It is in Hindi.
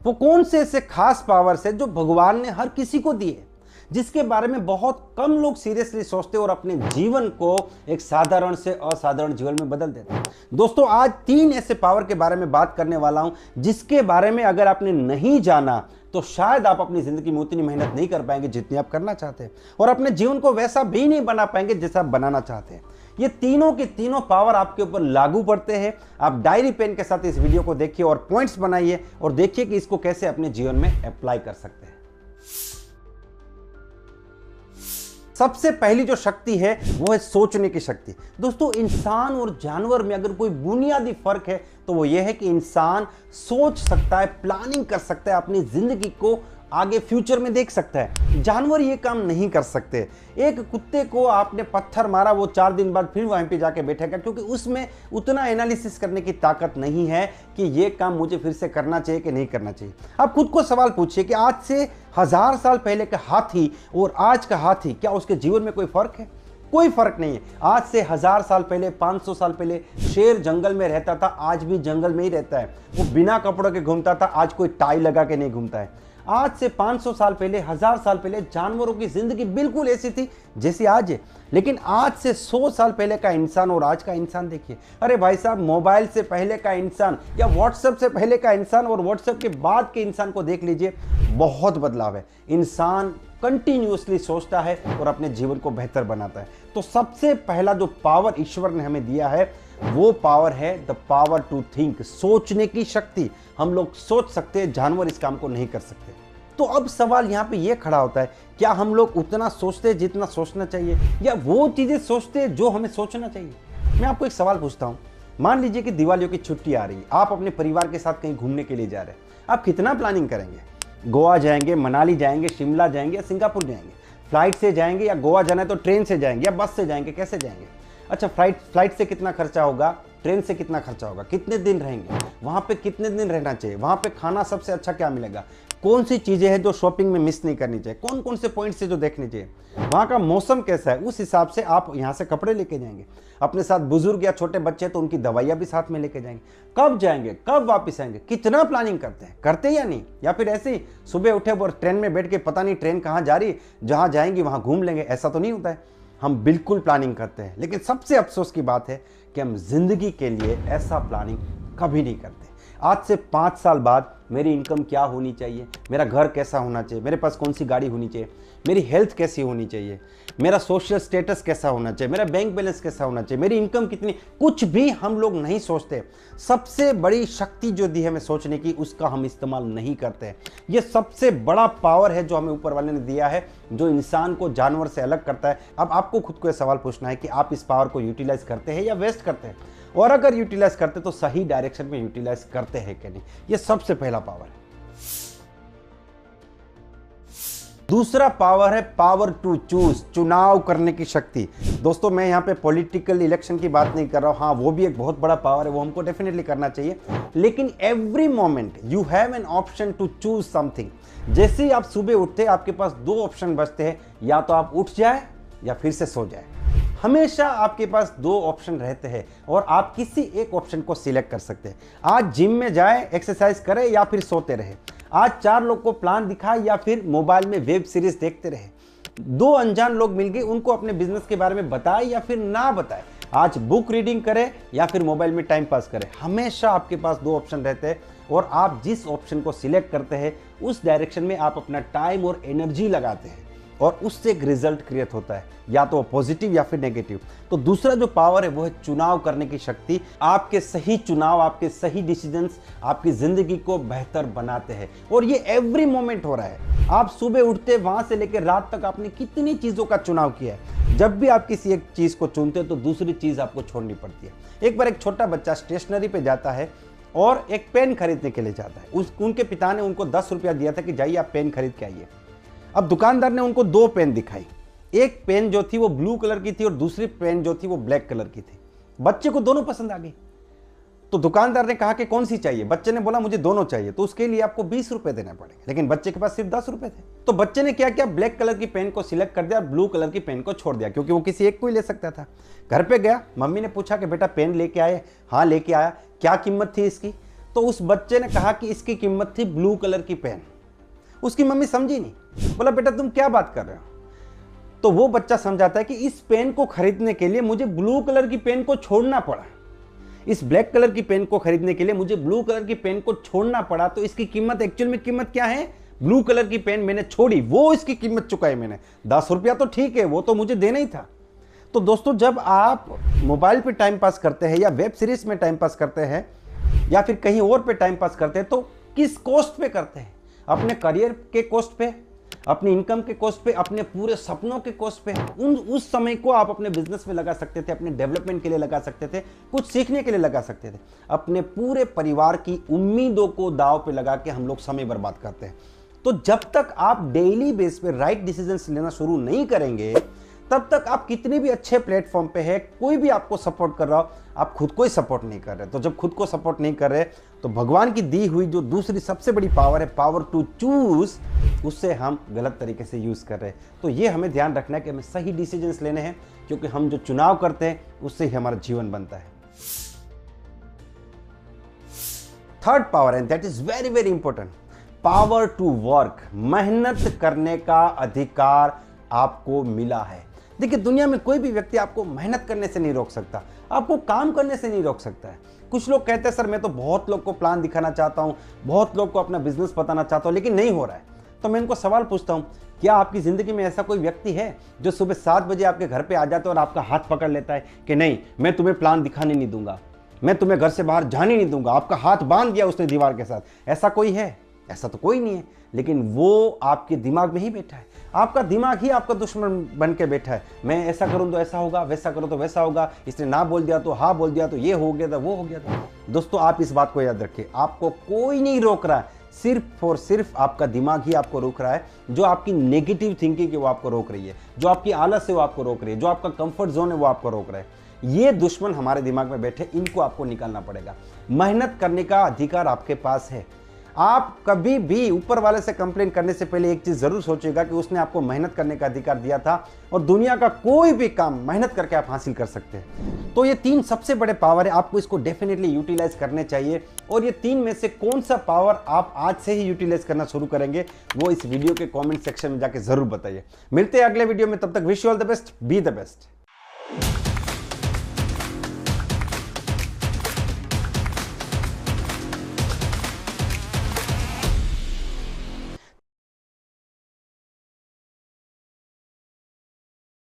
वो कौन से ऐसे खास पावर्स है जो भगवान ने हर किसी को दिए, जिसके बारे में बहुत कम लोग सीरियसली सोचते और अपने जीवन को एक साधारण से असाधारण जीवन में बदल देते हैं। दोस्तों, आज 3 ऐसे पावर के बारे में बात करने वाला हूं जिसके बारे में अगर आपने नहीं जाना तो शायद आप अपनी जिंदगी में उतनी मेहनत नहीं कर पाएंगे जितनी आप करना चाहते हैं, और अपने जीवन को वैसा भी नहीं बना पाएंगे जैसा आप बनाना चाहते हैं। ये तीनों के तीनों पावर आपके ऊपर लागू पड़ते हैं। आप डायरी पेन के साथ इस वीडियो को देखिए और पॉइंट्स बनाइए और देखिए कि इसको कैसे अपने जीवन में अप्लाई कर सकते हैं। सबसे पहली जो शक्ति है वो है सोचने की शक्ति। दोस्तों, इंसान और जानवर में अगर कोई बुनियादी फर्क है तो वो ये है कि इंसान सोच सकता है, प्लानिंग कर सकता है, अपनी जिंदगी को आगे फ्यूचर में देख सकता है। जानवर ये काम नहीं कर सकते। एक कुत्ते को आपने पत्थर मारा, वो 4 दिन बाद फिर वहीं पे जाके बैठेगा, क्योंकि उसमें उतना एनालिसिस करने की ताकत नहीं है कि ये काम मुझे फिर से करना चाहिए कि नहीं करना चाहिए। आप खुद को सवाल पूछिए कि आज से 1000 साल पहले का हाथी और आज का हाथी, क्या उसके जीवन में कोई फर्क है? कोई फर्क नहीं है। आज से 1000 साल पहले, 500 साल पहले शेर जंगल में रहता था, आज भी जंगल में ही रहता है। वो बिना कपड़ों के घूमता था, आज कोई टाई लगा के नहीं घूमता है। आज से 500 साल पहले, 1000 साल पहले जानवरों की जिंदगी बिल्कुल ऐसी थी जैसी आज है। लेकिन आज से 100 साल पहले का इंसान और आज का इंसान देखिए। अरे भाई साहब, मोबाइल से पहले का इंसान या व्हाट्सएप से पहले का इंसान और व्हाट्सएप के बाद के इंसान को देख लीजिए, बहुत बदलाव है। इंसान कंटिन्यूअसली सोचता है और अपने जीवन को बेहतर बनाता है। तो सबसे पहला जो पावर ईश्वर ने हमें दिया है वो पावर है द पावर टू थिंक, सोचने की शक्ति। हम लोग सोच सकते हैं, जानवर इस काम को नहीं कर सकते। तो अब सवाल यहाँ पे ये खड़ा होता है, क्या हम लोग उतना सोचते हैं जितना सोचना चाहिए, या वो चीजें सोचते हैं जो हमें सोचना चाहिए? मैं आपको एक सवाल पूछता हूँ। मान लीजिए कि दिवालियों की छुट्टी आ रही है, आप अपने परिवार के साथ कहीं घूमने के लिए जा रहे हैं। आप कितना प्लानिंग करेंगे? गोवा जाएंगे, मनाली जाएंगे, शिमला जाएंगे या सिंगापुर जाएंगे? फ्लाइट से जाएंगे, या गोवा जाना है तो ट्रेन से जाएंगे या बस से जाएंगे? कैसे जाएंगे? अच्छा, फ्लाइट से कितना खर्चा होगा, ट्रेन से कितना खर्चा होगा, कितने दिन रहेंगे, वहाँ पे कितने दिन रहना चाहिए, वहाँ पे खाना सबसे अच्छा क्या मिलेगा, कौन सी चीज़ें हैं जो शॉपिंग में मिस नहीं करनी चाहिए, कौन कौन से पॉइंट्स है जो देखने चाहिए, वहाँ का मौसम कैसा है, उस हिसाब से आप यहाँ से कपड़े लेके जाएंगे। अपने साथ बुजुर्ग या छोटे बच्चे तो उनकी दवाइयाँ भी साथ में लेके जाएंगे। कब जाएंगे, कब वापस आएंगे, कितना प्लानिंग करते या नहीं? या फिर ऐसे ही सुबह उठे और ट्रेन में बैठ के पता नहीं ट्रेन कहाँ जा रही, जहाँ जाएंगी वहाँ घूम लेंगे, ऐसा तो नहीं होता है। हम बिल्कुल प्लानिंग करते हैं, लेकिन सबसे अफसोस की बात है कि हम जिंदगी के लिए ऐसा प्लानिंग कभी नहीं करते। आज से 5 साल बाद मेरी इनकम क्या होनी चाहिए, मेरा घर कैसा होना चाहिए, मेरे पास कौन सी गाड़ी होनी चाहिए, मेरी हेल्थ कैसी होनी चाहिए, मेरा सोशल स्टेटस कैसा होना चाहिए, मेरा बैंक बैलेंस कैसा होना चाहिए, मेरी इनकम कितनी, कुछ भी हम लोग नहीं सोचते। सबसे बड़ी शक्ति जो दी है हमें सोचने की, उसका हम इस्तेमाल नहीं करते। ये सबसे बड़ा पावर है जो हमें ऊपर वाले ने दिया है, जो इंसान को जानवर से अलग करता है। अब आपको खुद को यह सवाल पूछना है कि आप इस पावर को यूटिलाइज करते हैं या वेस्ट करते हैं, और अगर यूटिलाइज करते तो सही डायरेक्शन में यूटिलाइज करते हैं कि नहीं। ये सबसे पहला पावर है। दूसरा पावर है पावर टू चूज, चुनाव करने की शक्ति। दोस्तों, मैं यहाँ पे पॉलिटिकल इलेक्शन की बात नहीं कर रहा हूँ। हाँ, वो भी एक बहुत बड़ा पावर है, वो हमको डेफिनेटली करना चाहिए। लेकिन every moment you have an option to choose something. जैसे ही आप सुबह उठते हैं, आपके पास 2 ऑप्शन बचते हैं, या तो आप उठ जाए या फिर से सो जाए। हमेशा आपके पास 2 ऑप्शन रहते हैं और आप किसी एक ऑप्शन को सिलेक्ट कर सकते हैं। आज जिम में जाए, एक्सरसाइज करें या फिर सोते रहे। आज 4 लोग को प्लान दिखाए या फिर मोबाइल में वेब सीरीज देखते रहे। 2 अनजान लोग मिल गए, उनको अपने बिजनेस के बारे में बताए या फिर ना बताए। आज बुक रीडिंग करें या फिर मोबाइल में टाइम पास करें। हमेशा आपके पास 2 ऑप्शन रहते हैं और आप जिस ऑप्शन को सिलेक्ट करते हैं उस डायरेक्शन में आप अपना टाइम और एनर्जी लगाते हैं और उससे एक रिजल्ट क्रिएट होता है, या तो पॉजिटिव या फिर नेगेटिव। तो दूसरा जो पावर है वो है चुनाव करने की शक्ति। आपके सही चुनाव, आपके सही डिसीजंस आपकी जिंदगी को बेहतर बनाते हैं, और ये एवरी मोमेंट हो रहा है। आप सुबह उठते वहां से लेकर रात तक आपने कितनी चीजों का चुनाव किया है। जब भी आप किसी एक चीज को चुनते हो तो दूसरी चीज आपको छोड़नी पड़ती है। एक बार एक छोटा बच्चा स्टेशनरी पे जाता है और एक पेन खरीदने के लिए जाता है। उनके पिता ने उनको 10 रुपया दिया था कि जाइए आप पेन खरीद के आइए। अब दुकानदार ने उनको 2 पेन दिखाई। एक पेन जो थी वो ब्लू कलर की थी और दूसरी पेन जो थी वो ब्लैक कलर की थी। बच्चे को दोनों पसंद आ गई। तो दुकानदार ने कहा कि कौन सी चाहिए। बच्चे ने बोला मुझे दोनों चाहिए। तो उसके लिए आपको 20 रुपए देने पड़ेंगे, लेकिन बच्चे के पास सिर्फ 10 रुपए थे। तो बच्चे ने क्या किया, ब्लैक कलर की पेन को सिलेक्ट कर दिया, ब्लू कलर की पेन को छोड़ दिया, क्योंकि वो किसी एक को ही ले सकता था। घर पे गया, मम्मी ने पूछा कि बेटा पेन लेके आए? हाँ लेके आया। क्या कीमत थी इसकी? तो उस बच्चे ने कहा कि इसकी कीमत थी ब्लू कलर की पेन। उसकी मम्मी समझी नहीं, बोला बेटा तुम क्या बात कर रहे हो। तो वो बच्चा समझाता है कि इस पेन को खरीदने के लिए मुझे ब्लू कलर की पेन को छोड़ना पड़ा, इस ब्लैक कलर की पेन को खरीदने के लिए मुझे ब्लू कलर की पेन को छोड़ना पड़ा, तो इसकी कीमत एक्चुअल में कीमत क्या है, ब्लू कलर की पेन मैंने छोड़ी, वो इसकी कीमत चुकाई मैंने। 10 रुपया तो ठीक है, वो तो मुझे देना ही था। तो दोस्तों जब आप मोबाइल पे टाइम पास करते हैं या वेब सीरीज में टाइम पास करते हैं या फिर कहीं और पे टाइम पास करते हैं, तो किस कॉस्ट पे करते हैं, अपने करियर के कॉस्ट पे, अपनी इनकम के कॉस्ट पे, अपने पूरे सपनों के कॉस्ट पे। उस समय को आप अपने बिजनेस में लगा सकते थे, अपने डेवलपमेंट के लिए लगा सकते थे, कुछ सीखने के लिए लगा सकते थे। अपने पूरे परिवार की उम्मीदों को दांव पे लगा के हम लोग समय बर्बाद करते हैं। तो जब तक आप डेली बेस पे राइट डिसीजंस लेना शुरू नहीं करेंगे, तब तक आप कितने भी अच्छे प्लेटफॉर्म पे है, कोई भी आपको सपोर्ट कर रहा हो, आप खुद को ही सपोर्ट नहीं कर रहे। तो जब खुद को सपोर्ट नहीं कर रहे, तो भगवान की दी हुई जो दूसरी सबसे बड़ी पावर है, पावर टू चूज, उससे हम गलत तरीके से यूज कर रहे हैं। तो ये हमें ध्यान रखना है कि हमें सही डिसीजंस लेने हैं, क्योंकि हम जो चुनाव करते हैं उससे ही हमारा जीवन बनता है। Third power, and that is very very important, power to work. मेहनत करने का अधिकार आपको मिला है। देखिए दुनिया में कोई भी व्यक्ति आपको मेहनत करने से नहीं रोक सकता, आपको काम करने से नहीं रोक सकता है। कुछ लोग कहते हैं सर मैं तो बहुत लोग को प्लान दिखाना चाहता हूं, बहुत लोग को अपना बिजनेस बताना चाहता हूं, लेकिन नहीं हो रहा है। तो मैं इनको सवाल पूछता हूं, क्या आपकी जिंदगी में ऐसा कोई व्यक्ति है जो सुबह 7 बजे आपके घर पे आ जाता है और आपका हाथ पकड़ लेता है कि नहीं मैं तुम्हें प्लान दिखाने नहीं दूंगा, मैं तुम्हें घर से बाहर जाने नहीं दूंगा, आपका हाथ बांध दिया उसने दीवार के साथ? ऐसा कोई है? ऐसा तो कोई नहीं है, लेकिन वो आपके दिमाग में ही बैठा है। आपका दिमाग ही आपका दुश्मन बन के बैठा है। मैं ऐसा करूं तो ऐसा होगा, वैसा करूं तो वैसा होगा, इसने ना बोल दिया तो हाँ बोल दिया तो ये हो गया था, वो हो गया था। दोस्तों आप इस बात को याद रखिए, आपको कोई नहीं रोक रहा है, सिर्फ और सिर्फ आपका दिमाग ही आपको रोक रहा है। जो आपकी नेगेटिव थिंकिंग है वो आपको रोक रही है, जो आपकी आलस है वो आपको रोक रही है, जो आपका कंफर्ट जोन है वो आपको रोक रहा है। ये दुश्मन हमारे दिमाग में बैठे, इनको आपको निकालना पड़ेगा। मेहनत करने का अधिकार आपके पास है। आप कभी भी ऊपर वाले से कंप्लेन करने से पहले एक चीज जरूर सोचिएगा कि उसने आपको मेहनत करने का अधिकार दिया था, और दुनिया का कोई भी काम मेहनत करके आप हासिल कर सकते हैं। तो ये 3 सबसे बड़े पावर है, आपको इसको डेफिनेटली यूटिलाइज करने चाहिए। और ये 3 में से कौन सा पावर आप आज से ही यूटिलाइज करना शुरू करेंगे, वो इस वीडियो के कॉमेंट सेक्शन में जाके जरूर बताइए। मिलते हैं अगले वीडियो में, तब तक wish you all the best, be the best.